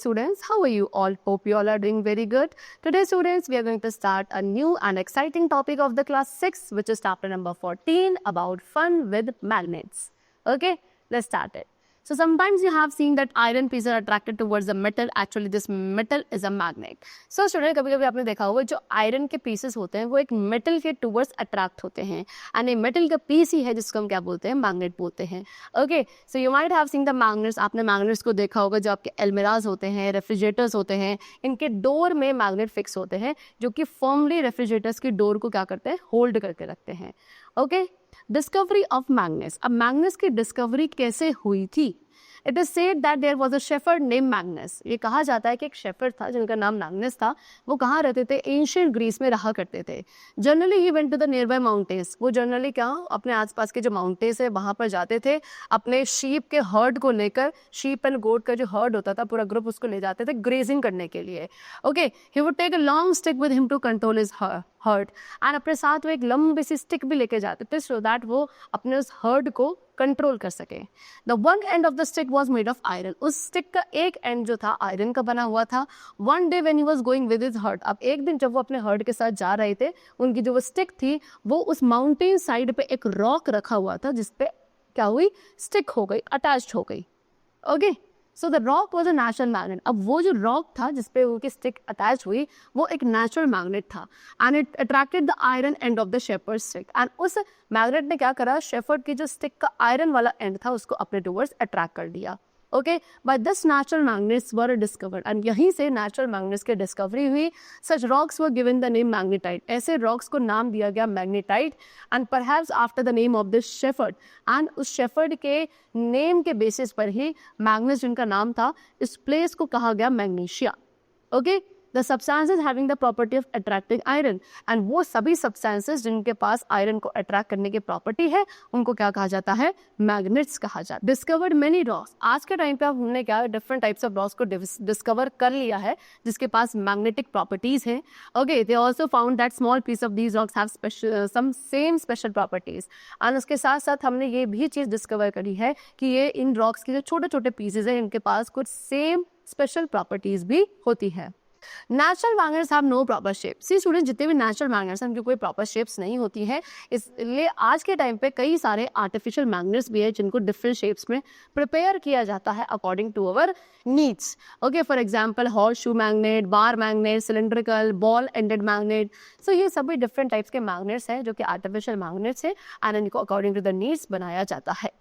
students, how are you all? Hope you all are doing very good. Today students, we are going to start a new and exciting topic of the class 6, which is chapter number 14 about fun with magnets. Okay, let's start it. So sometimes you have seen that iron pieces are attracted towards the metal. Actually, this metal is a magnet. So student, कभी-कभी आपने देखा होगा जो iron के pieces होते हैं वो एक metal के towards attract होते हैं. And ये metal का piece ही है जिसको हम क्या बोलते हैं, magnet बोलते हैं. Okay, so you might have seen the magnets. आपने magnets को देखा होगा जो आपके almirahs होते हैं, refrigerators होते हैं. इनके door में magnet fix होते हैं जो कि firmly refrigerators की door को क्या करते हैं, hold करके रखते हैं. Okay. Discovery of Magnes. अब मैग्नेस की डिस्कवरी कैसे हुई थी? It is said that there was a shepherd name Magnes. ये कहा जाता है कि एक शेफर्ड था जिनका नाम मैग्नेस था. वो कहाँ रहते थे? एंशिएंट ग्रीस में रहा करते थे. Generally he went to the nearby mountains. वो जनरली क्या अपने आसपास के जो माउंटेन्स है वहाँ पर जाते थे. अपने शीप के हर्ड को लेकर, शीप एंड गोट का जो हर्ड होता था पूरा ग्रुप उसको ले जाते थे ग्रेजिंग करने के लिए. Okay, he would take a long stick with him to control his herd. And अपने साथ वो एक लंबी सी स्टिक भी लेके जाते थे सो दैट वो अपने उस हर्ड को कंट्रोल कर सके. The one end of the stick was made of iron. उस स्टिक का एक एंड जो था आयरन का बना हुआ था. One day when he was going with his heard. अब एक दिन जब वो अपने हर्ड के साथ जा रहे थे, उनकी जो वो स्टिक थी वो उस माउंटेन साइड पे एक रॉक रखा हुआ था जिसपे क्या हुई, स्टिक हो गई, अटैच्ड हो गई. Okay, so the rock was a natural magnet. अब वो जो रॉक था जिसपे उनकी स्टिक अटैच हुई वो एक नेचुरल मैग्नेट था. And it attracted the iron end of the shepherd stick. And उस मैग्नेट ने क्या करा, शेफर्ड की जो स्टिक का आयरन वाला एंड था उसको अपने टुवर्ड्स अट्रैक्ट कर दिया. Okay, by this natural magnets were discovered. And यहीं से नेचुरल मैग्नेट्स की डिस्कवरी हुई. Such rocks were given the name magnetite. ऐसे रॉक्स को नाम दिया गया मैग्नेटाइट. And perhaps after the name of this shepherd. And उस शेफर्ड के नेम के बेसिस पर ही मैग्नेस जिनका नाम था, इस प्लेस को कहा गया magnesia. Okay, the substances having the property of attracting iron. And वो सभी सब्सटेंसेज जिनके पास आयरन को अट्रैक्ट करने की प्रॉपर्टी है उनको क्या कहा जाता है, मैग्नेट्स कहा जाता है. Discovered many rocks. आज के टाइम पे अब हमने क्या डिफरेंट टाइप्स ऑफ रॉक्स को डिस्कवर कर लिया है जिसके पास मैग्नेटिक प्रॉपर्टीज है. Okay, they also found that small piece of these rocks have some same special properties. And उसके साथ साथ हमने ये भी चीज डिस्कवर करी है कि ये इन रॉक्स के जो छोटे छोटे पीसेज है इनके पास कुछ सेम स्पेशल प्रॉपर्टीज भी होती है. Natural magnets have no proper shape. See student, जितने भी नेचुरल मैग्नेट्स हैं उनकी कोई प्रॉपर शेप्स नहीं होती है. इसलिए आज के टाइम पे कई सारे आर्टिफिशियल मैग्नेट्स भी है जिनको डिफरेंट शेप्स में प्रिपेयर किया जाता है according to our needs. Okay, for example horseshoe magnet, bar magnet, cylindrical, ball ended magnet. So ये सभी डिफरेंट टाइप्स के मैग्नेट्स हैं जो कि आर्टिफिशियल मैग्नेट्स है एंड इनको अकॉर्डिंग टू द नीड्स बनाया जाता है.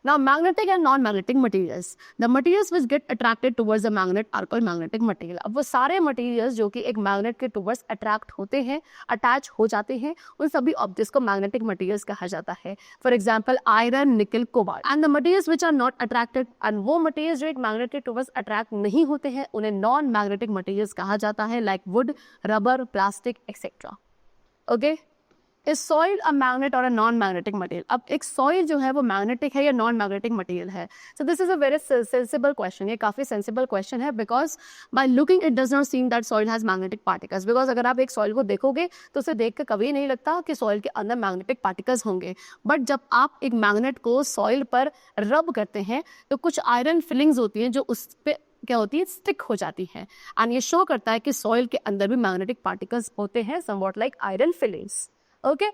Now, magnetic and non-magnetic materials. The materials which get attracted towards the magnet are called magnetic material. अब वो सारे materials जो कि एक magnet के towards attract होते हैं, attach हो जाते हैं, उन सभी objects को magnetic materials कहा जाता है. For example, iron, nickel, cobalt. And the materials which are not attracted, and वो materials जो एक magnet के towards attract नहीं होते हैं उन्हें non-magnetic materials कहा जाता है, like wood, rubber, plastic, etc. Okay? Is soil a magnet और अ नॉन मैग्नेटिक मटेरियल. अब एक सॉइल जो है वो मैग्नेटिक है या नॉन मैग्नेटिक मटेरियल है? So this is a very sensible question. ये काफी सेंसिबल क्वेश्चन है because by looking it does not seem that soil has magnetic particles. Because अगर आप एक सॉइल को देखोगे तो उसे देख कर कभी नहीं लगता कि सॉइल के अंदर मैग्नेटिक पार्टिकल्स होंगे. बट जब आप एक मैग्नेट को सॉइल पर रब करते हैं तो कुछ आयरन फिलिंग्स होती हैं जो उस पर क्या होती है, स्टिक हो जाती है. एंड ये शो करता है कि सॉइल के अंदर भी मैग्नेटिक पार्टिकल्स होते हैं, somewhat like iron filings. Okay,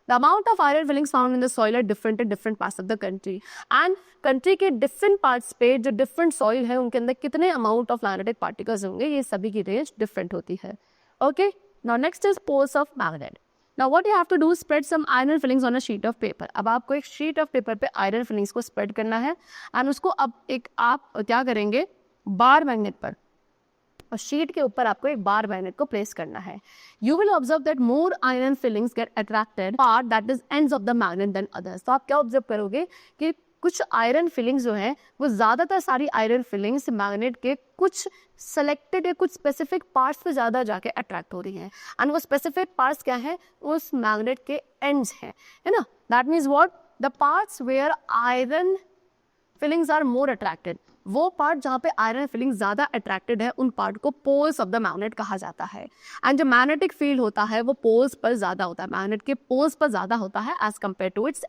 the amount of iron fillings found in the soil are different in different parts of the country. And country के different parts पे जो different soil है उनके अंदर कितने amount of magnetic particles होंगे ये सभी की range different होती है. Okay, now next is poles of magnet. Now what you have to do is spread some iron fillings on a sheet of paper. अब आपको एक sheet of paper पे iron fillings को spread करना है and उसको अब एक आप क्या करेंगे, बार मैग्नेट पर और शीट के ऊपर आपको एक बार मैग्नेट को प्लेस करना है. You will observe that more iron filings get attracted part that is ends of the magnet than others. तो आप क्या ऑब्जर्व करोगे कि कुछ आयरन फिलिंग्स जो है वो ज्यादातर सारी आयरन फिलिंग्स मैग्नेट के कुछ सेलेक्टेड या कुछ स्पेसिफिक पार्ट्स पे ज्यादा जाके अट्रैक्ट हो रही हैं. एंड वो स्पेसिफिक पार्ट्स क्या है, उस मैग्नेट के एंड्स हैं, है ना. That means what, the parts where iron filings are more attracted. वो पार्ट जहाँ पे आयरन फीलिंग ज़्यादा अट्रैक्टेड है, उन पार्ट को पोल्स ऑफ द मैग्नेट कहा जाता है। एंड जो मैग्नेटिक फील्ड होता है वो पोल्स पर ज़्यादा होता है, मैग्नेट के पोल्स पर ज़्यादा होता है as compare to its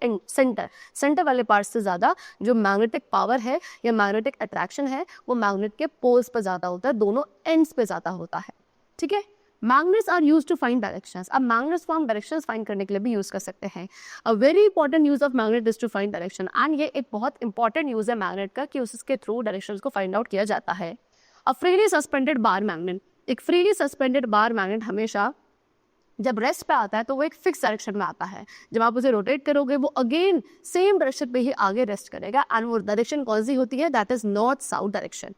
centre वाले पार्ट से ज़्यादा जो मैग्नेटिक पावर है या मैग्नेटिक अट्रैक्शन है वो मैग्नेट के पोल्स पर ज़्यादा होता है, दोनों एंड्स पे ज़्यादा होता है। ठीक है, magnets are use to find directions. अब मैग्नेट्स को हम डायरेक्शंस फाइंड करने के लिए भी यूज कर सकते हैं। A very important use of magnet is to find direction, and ये एक बहुत इंपॉर्टेंट यूज है मैग्नेट का कि उसके थ्रू डायरेक्शंस को फाइंड आउट किया जाता है। A freely suspended bar magnet, एक फ्रीली सस्पेंडेड बार मैग्नेट हमेशा जब रेस्ट पे आता है तो वो एक फिक्स डायरेक्शन में आता है। जब आप उसे रोटेट करोगे वो अगेन सेम डायरेक्शन पे ही आगे रेस्ट करेगा, एंड वो डायरेक्शन कौन सी होती है, that is north south direction.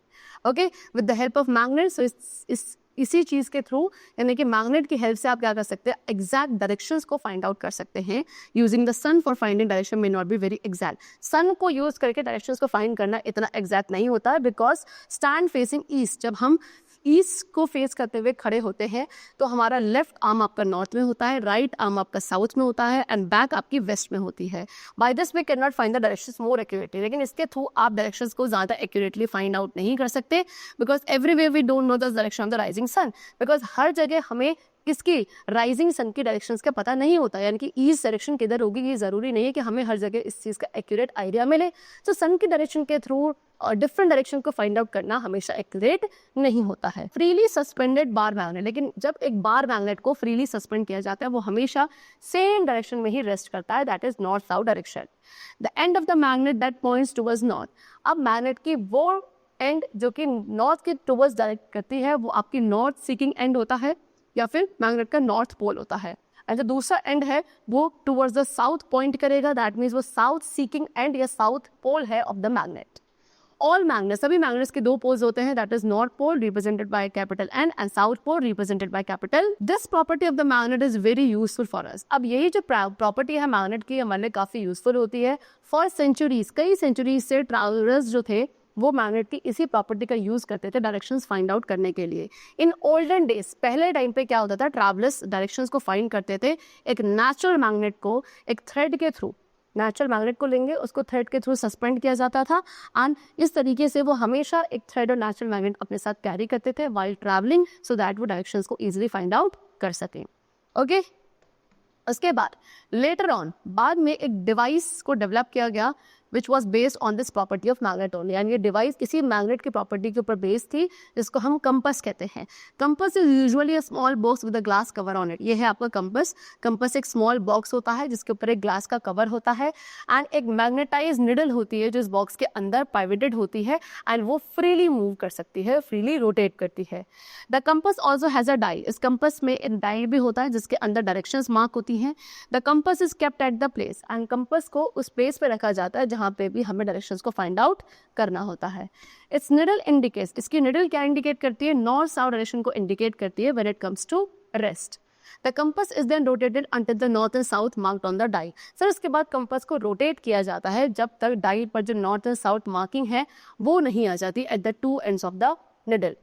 Okay, with the help of magnet, so इसी चीज़ के थ्रू यानी कि मैग्नेट की हेल्प से आप क्या कर सकते हैं, एग्जैक्ट डायरेक्शंस को फाइंड आउट कर सकते हैं। Using the sun for finding direction may not be very exact. Sun को यूज करके डायरेक्शंस को फाइंड करना इतना एग्जैक्ट नहीं होता है, बिकॉज स्टैंड फेसिंग ईस्ट, जब हम ईस्ट को फेस करते हुए खड़े होते हैं तो हमारा लेफ्ट आर्म आपका नॉर्थ में होता है, राइट आर्म आपका साउथ में होता है, एंड बैक आपकी वेस्ट में होती है। By this we can not find the directions more accurately, लेकिन इसके थ्रू आप डायरेक्शंस को ज़्यादा एक्यूरेटली फाइंड आउट नहीं कर सकते, because everywhere we don't know the direction of the rising sun, because हर जगह हमें किसकी, राइजिंग सन की डायरेक्शंस का पता नहीं होता, यानी कि ईस्ट डायरेक्शन किधर होगी ये जरूरी नहीं है कि हमें हर जगह इस चीज़ का एक्यूरेट आइडिया मिले। तो सन की डायरेक्शन के थ्रू और डिफरेंट डायरेक्शन को फाइंड आउट करना हमेशा एक्यूरेट नहीं होता है। फ्रीली सस्पेंडेड बार मैग्नेट, लेकिन जब एक बार मैग्नेट को फ्रीली सस्पेंड किया जाता है वो हमेशा सेम डायरेक्शन में ही रेस्ट करता है, that is north south direction. The end of the magnet that points towards north, अब मैग्नेट की वो एंड जो कि नॉर्थ के टुवर्ड्स डायरेक्ट करती है वो आपकी नॉर्थ सीकिंग एंड होता है या फिर मैग्नेट का नॉर्थ पोल होता है, एंड जो दूसरा एंड है वो टुवर्ड्स द साउथ पॉइंट करेगा, दैट मीन्स वो साउथ सीकिंग एंड या साउथ पोल है of the magnet. All magnets, सभी मैग्नेट्स के दो पोल्स होते हैं, that is north pole represented by capital N and south pole represented by capital. This property of the magnet is very useful for us. अब यही जो property है magnet की हमारे लिए काफी यूजफुल होती है फॉर सेंचुरीज। कई सेंचुरीज से ट्रैवलर्स जो थे वो मैग्नेट की इसी प्रॉपर्टी का यूज करते थे डायरेक्शंस फाइंड आउट करने के लिए। इन ओल्डन डेज, पहले टाइम पे क्या होता था, ट्रैवलर्स डायरेक्शंस को फाइंड करते थे एक नेचुरल मैग्नेट को एक थ्रेड के थ्रू, नेचुरल मैग्नेट को लेंगे उसको थ्रेड के थ्रू सस्पेंड किया जाता था, एंड इस तरीके से वो हमेशा एक थ्रेड और नेचुरल मैग्नेट अपने साथ कैरी करते थे वाइल ट्रैवलिंग, सो दैट वो डायरेक्शंस को इजीली फाइंड आउट कर सकें। ओके, उसके बाद लेटर ऑन बाद में एक डिवाइस को डेवलप किया गया which was based on this property of magnet only, यानी ये डिवाइस इसी मैग्नेट की प्रॉपर्टी के ऊपर बेस्ड थी जिसको हम कंपस कहते हैं। Compass is usually a small box with a glass cover on it. ये है आपका कंपस। कंपस एक स्मॉल बॉक्स होता है जिसके ऊपर एक ग्लास का कवर होता है, एंड एक मैग्नेटाइज निडल होती है जो इस बॉक्स के अंदर पाइवेटेड होती है, एंड वो फ्रीली मूव कर सकती है, फ्रीली रोटेट करती है। The compass also has a dial. इस कंपस में एक डाई भी होता है जिसके अंदर डायरेक्शंस मार्क होती हैं। The compass is kept at the place, and compass को उस प्लेस पे रखा जाता है जहाँ पे भी हमें डायरेक्शंस को फाइंड आउट करना होता है। इट्स निडल इंडिकेट्स, इसकी निडल क्या इंडिकेट करती है, नॉर्थ साउथ डायरेक्शन को इंडिकेट करती है when it comes to rest. The compass is then rotated until the north and south marked on the dial. Sir उसके बाद कंपस को रोटेट किया जाता है जब तक डाई पर जो नॉर्थ एंड साउथ मार्किंग है वो नहीं आ जाती at the two ends of the needle.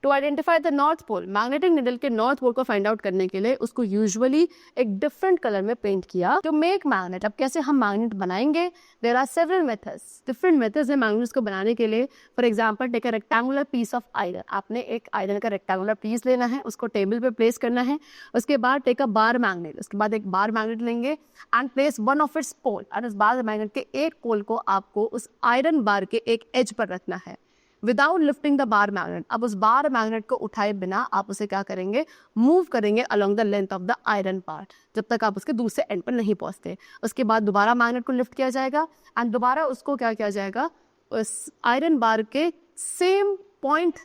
To identify the north pole, magnetic needle के नॉर्थ पोल को फाइंड आउट करने के लिए उसको यूजुअली एक डिफरेंट कलर में पेंट किया टू मेक मैग्नेट। अब कैसे हम मैग्नेट बनाएंगे, there are several methods, different methods है मैग्नेट्स को बनाने के लिए। For example take a rectangular piece of iron, आपने एक आयरन का रेक्टेंगुलर पीस लेना है, उसको टेबल पे प्लेस करना है। उसके बाद टेक अ बार मैग्नेट, उसके बाद एक बार मैग्नेट लेंगे and place one of its pole, और उस बार मैग्नेट के एक पोल को आपको उस आयरन बार के एक एज पर रखना है without lifting the bar magnet. अब उस बार मैग्नेट को उठाए बिना आप उसे क्या करेंगे, मूव करेंगे along the length of the iron part जब तक आप उसके दूसरे एंड पर नहीं पहुंचते। उसके बाद दोबारा मैग्नेट को लिफ्ट किया जाएगा एंड दोबारा उसको क्या किया जाएगा, उस आयरन बार के सेम पॉइंट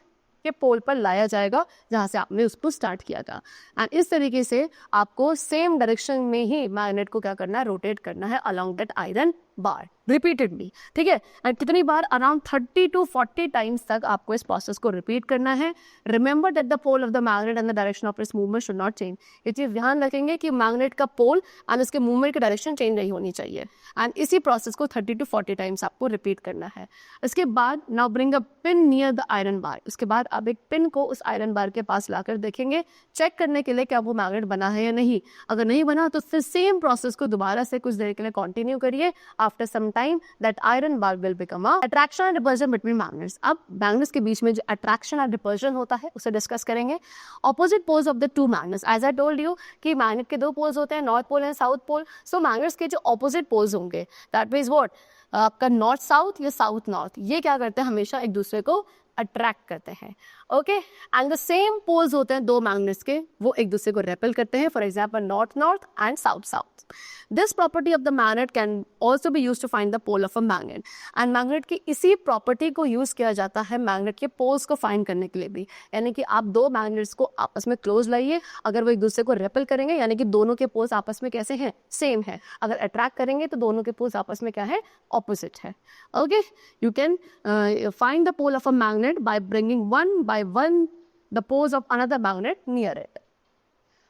के पोल पर लाया जाएगा जहां से आपने उसको स्टार्ट किया था, एंड इस तरीके से आपको सेम डायरेक्शन में ही मैग्नेट को क्या करना है, रोटेट करना है along that iron bar repeatedly. ठीक है, एंड कितनी बार, अराउंड 30 to 40 टाइम्स तक आपको इस प्रोसेस को रिपीट करना है। Remember that the pole of the magnet and the direction of its movement should not change. ये चीज ध्यान रखेंगे कि मैग्नेट का पोल एंड उसके मूवमेंट की डायरेक्शन चेंज नहीं होनी चाहिए, एंड इसी प्रोसेस को 30 to 40 टाइम्स आपको रिपीट करना है। इसके बाद now bring a pin near the iron bar. उसके बाद आप एक पिन को उस आयरन बार के पास लाकर देखेंगे, चेक करने के लिए क्या वो मैग्नेट बना है या नहीं। अगर नहीं बना तो फिर सेम प्रोसेस को दोबारा से कुछ देर के लिए कंटिन्यू करिए। After some time that iron bar will become a attraction and repulsion between magnets. अब magnets के बीच में जो attraction and repulsion होता है उसे डिस्कस करेंगे. Opposite poles of the two magnets, as I told you कि magnet के दो poles होते हैं, north pole and south pole. So magnets के जो opposite poles होंगे, that means what? आपका नॉर्थ साउथ या साउथ नॉर्थ, ये क्या करते हैं, हमेशा एक दूसरे को अट्रैक्ट करते हैं. Okay, and the same poles होते हैं दो मैग्नेट्स के, वो एक दूसरे को रेपेल करते हैं. For example north north and south south. This property of the magnet can also be use to find the pole of a magnet. And magnet की इसी प्रॉपर्टी को यूज किया जाता है मैग्नेट के पोल्स को फाइंड करने के लिए भी. यानी कि आप दो मैग्नेट्स को आपस में क्लोज लाइए, अगर वो एक दूसरे को रेपेल करेंगे यानी कि दोनों के पोल्स आपस में कैसे हैं, सेम है. अगर अट्रैक्ट करेंगे तो दोनों के पोल्स आपस में क्या है, ऑपोजिट है. Okay, you can find the pole of a magnet by bringing one by one the poles of another magnet near it.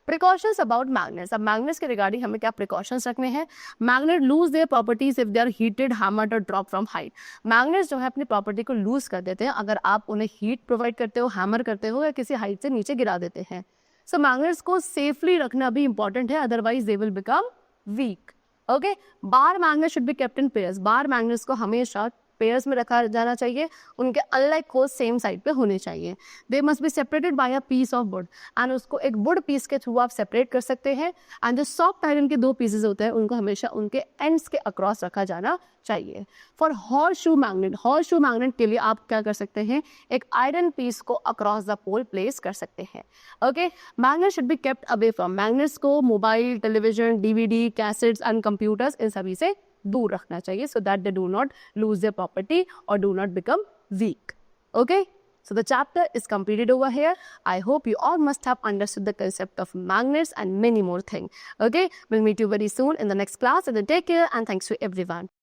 Precautions about magnets. अब magnets के रिगार्डिंग हमें क्या precautions रखने हैं. Magnet lose their properties if they are heated, hammered or dropped from height. Magnets जो है अपनी property को lose कर देते हैं अगर आप उन्हें heat provide करते हो, hammer करते हो या किसी height से नीचे गिरा देते हैं. So magnets को safely रखना भी important है, otherwise they will become weak. Okay? Bar magnets should be kept in pairs. Bar magnets को हमेशा पेयर्स में रखा जाना चाहिए, उनके अनलाइक होल्स सेम साइड पे होने चाहिए. They must be separated by a piece of wood, and उसको एक वुड पीस के थ्रू आप सेपरेट कर सकते हैं. एंड जो सॉफ्ट आयरन के दो पीसेस होते हैं उनको हमेशा उनके एंड्स के अक्रॉस रखा जाना चाहिए. फॉर हॉर्स शू मैग्नेट के लिए आप क्या कर सकते हैं, एक आयरन पीस को अक्रॉस द पोल प्लेस कर सकते हैं. Okay, magnet should be kept away from. Magnets को mobile, television, DVD, cassettes and computers, इन सभी से दूर रखना चाहिए, so that they do not lose their property or do not become weak. Okay, so the chapter is completed over here. I hope you all must have understood the concept of magnets and many more things. Okay, we'll meet you very soon in the next class, and then take care and thanks to everyone.